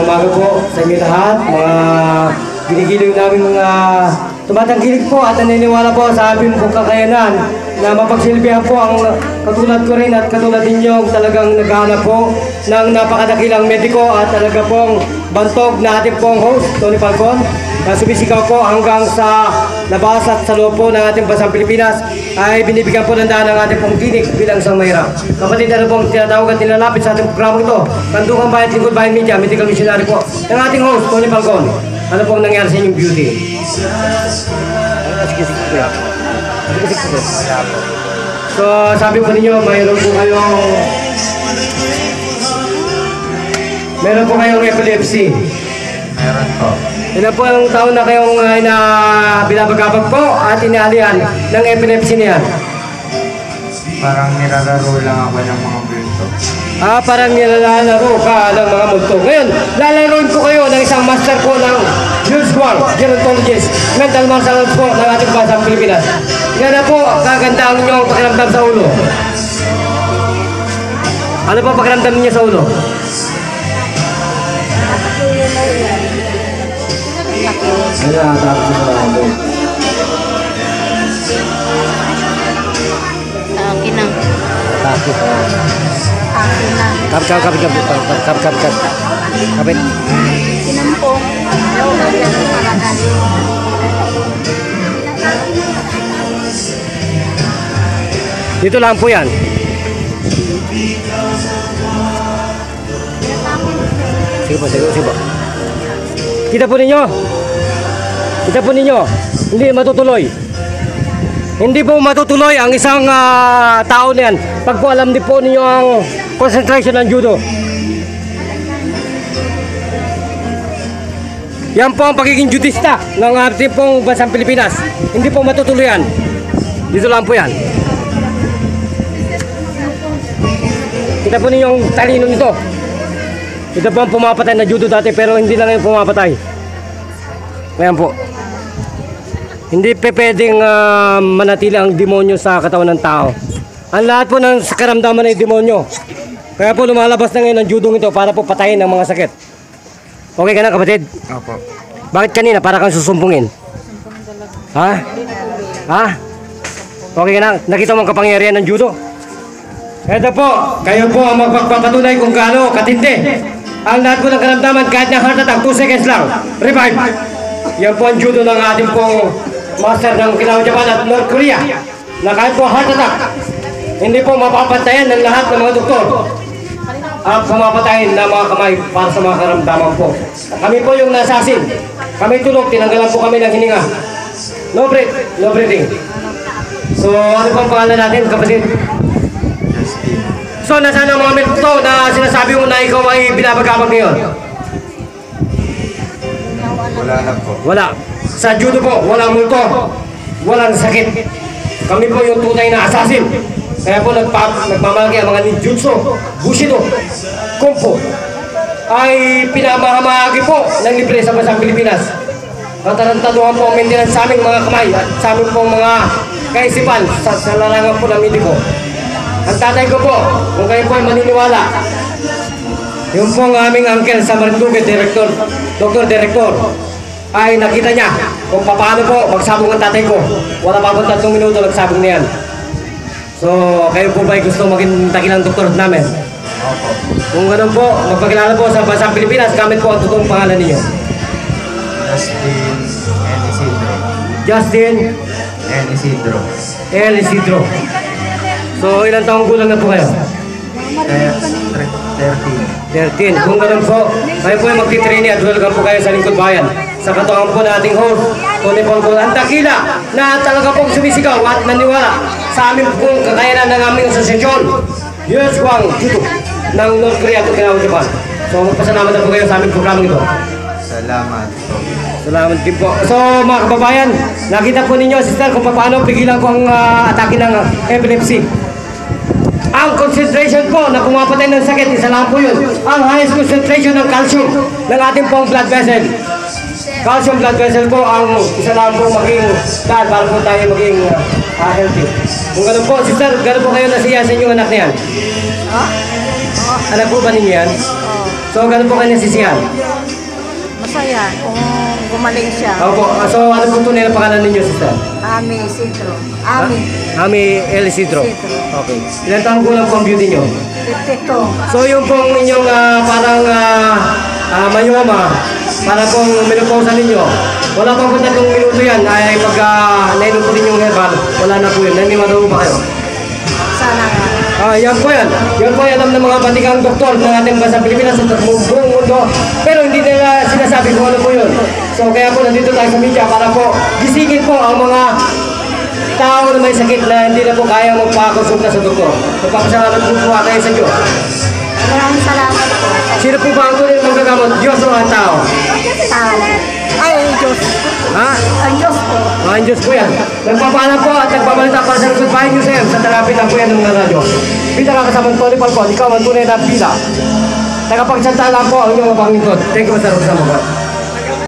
Umaga po sa inyo lahat, mga ginigiling namin mga tumatangkilik po at naniniwala po sa aming pong kakayanan na mapagsilbihan po ang katulad ko rin at katulad ninyo talagang naghahanap po ng napakadakilang mediko at talaga pong bantog na ating pong host, Tony Falcon, na sumisigaw po hanggang sa labas at sa loob po ng ating bansang Pilipinas ay binibigyan po ng daan ng ating pong klinik bilang isang mahirap. Kapatid, ano pong tinatawag at nilalapit sa ating programa ito, Kandungang Bayan, Lingkod Bayan Media, medical missionary po ng ating host, Tony Falcon. Ano pong nangyari sa inyong beauty? So, sabi po ninyo, mayroon po kayong epilepsy. Meron po. Ilan po ang taon na kayong binabagabag po at inaalihan ng epilepsy niyan? Parang nilalaro lang ako ng mga bulto. Parang nilalaro ka ng mga multo. Ngayon, lalaroin ko kayo ng isang master po ng Jules Guang, gerontologist, mental martial arts po ng ating bansang Pilipinas. Yan na po, kaganda ang inyong pakiramdam sa ulo. Ano po pakiramdam niyo sa ulo? Ayan, tapos na sa ulo. Akin na. Tapos na. Akin na. Kapit. Sinampong. Dito lang po yan. Sige po. Kita po ninyo. Hindi matutuloy. Hindi po matutuloy ang isang tao na yan. Pag po alam din po ninyo ang concentration ng judo. Yan po ang pagiging judista ng ating pong bansang Pilipinas. Hindi po matutuloy yan. Dito lang po yan. Kita po ninyo ang talino nito. Ito po ang pumapatay na judo dati pero hindi lang yung pumapatay. Ayan po. Hindi pwedeng manatili ang demonyo sa katawan ng tao. Ang lahat po ng karamdaman ay demonyo. Kaya po lumalabas na ngayon ang judong ito para po patayin ang mga sakit. Okay ka na, kapatid? Opo. Bakit kanina para kang susumpungin? Ha? Okay ka na? Nakita mo ang kapangyarihan ng judo? Ito po, kayo po ang magpapatunay kung gaano katindi. Ang lahat po ng karamdaman kahit na heart attack, 2 seconds lang. Revive! Yan po ang judo ng ating pong master ng Okinawa, Japan at North Korea. Na kahit po heart attack, hindi po mapapantayan ng lahat ng mga doktor ang pumapatayin ng mga kamay para sa mga karamdaman po. Kami po yung nasasin. Kami tulog, tinanggalan po kami ng hininga. No breath, no breathing. So, ano pang pangalan natin, kapatid? Justin. So, nasaan ang mga medikto na sinasabi mo na ikaw ay binabagabag ngayon? Wala na po. Wala. Sa judo po, walang multo, walang sakit. Kami po yung tunay na assassin. Kaya po nagmamalaki ang mga ninjutsu, bushido, kung fu ay pinamahamahagi po ng libre sa bansang Pilipinas. Katarantaduhan po ang maintenance sa aming mga kamay at sa aming pong mga kaisipan sa larangan po ng mediko. Ang tatay ko po, kung kayo po ay maniniwala, yung pong aming uncle sa Marinduque, Dr. Director, ay nakita niya kung paano po magsabong ang tatay ko. Wala pa pong 3 minuto nagsabong niyan. So, kayo po ba ay gusto maging dakilang doktor namin? Opo. Kung ganun po, magpakilala po sa bansang Pilipinas, gamit po ang totoong pangalan ninyo. Justin N. Isidro. L. Isidro. So, ilang taong gulang na po kayo? 13. Kung ganun po, kayo po ay magtitrain at welcome po kayo sa Lingkod Bayan. Sa katuwang po na ating host, Tony Falcon, ang dakila na talaga pong sumisigaw at naniwala sa aming pong kakayanan ng aming asosasyon, Jules Guang Judo ng North Korea at Okinawa, Japan. So, magpasalamat na po kayo sa aming programang ito. Salamat po. Salamat din po. So, mga kababayan, nakita po ninyo, sister, kung paano pigilan ko ang atake ng epilepsy. Ang concentration po na pumapatay ng sakit, isa lang po yun. Ang highest concentration ng calcium ng ating pong blood vessel. Calcium blood vessel po ang isa lang po maging dahil para po tayo maging healthy. Kung gano'n po, sister, gano'n po kayo nasiya sa inyong anak na yan? Anak po ba ninyo yan? So, ganun po kayo nasisiyahan? Masaya kung gumaling siya. Opo. So, ano po tunay na pangalan ninyo, sister? Ami Isidro. Ami. Ami El Isidro. Isidro. Okay. Ilan taong ko lang po ang beauty nyo? 52. So, yung pong inyong parang mayoma, para pong menopausa ninyo, wala pang kung 3 minuto yan, ay pag nainom po rin yung herbal, wala na po yun. Naniniwala po ba kayo? Sana nga. Yan po yan. Yan po yan alam ng mga batikang doktor ng ating bansa Pilipinas sa buong mundo. Pero hindi nila sinasabi kung ano po yun. So kaya po nandito tayo sa media para po gisingin po ang mga tao na may sakit na hindi na po kaya magpakonsulta sa doktor. Magpapasalamat po tayo sa Diyos. Maraming salamat po. Sino po ba ang tunay na magagamot? Diyos o ang tao? Tao. Ay, Diyos. Ha? Ang Diyos po. Ang Diyos po yan. Nagpapaalam po at nagpabalita para sa Goodbye News FM sa therapy na po yan ng mga radyo. Pita ka kasama Tony Falcon, ikaw ang tunay na pila. Tagapagsalita lang po ang inyong mga Panginoon. Thank you, Mr. Rosamo.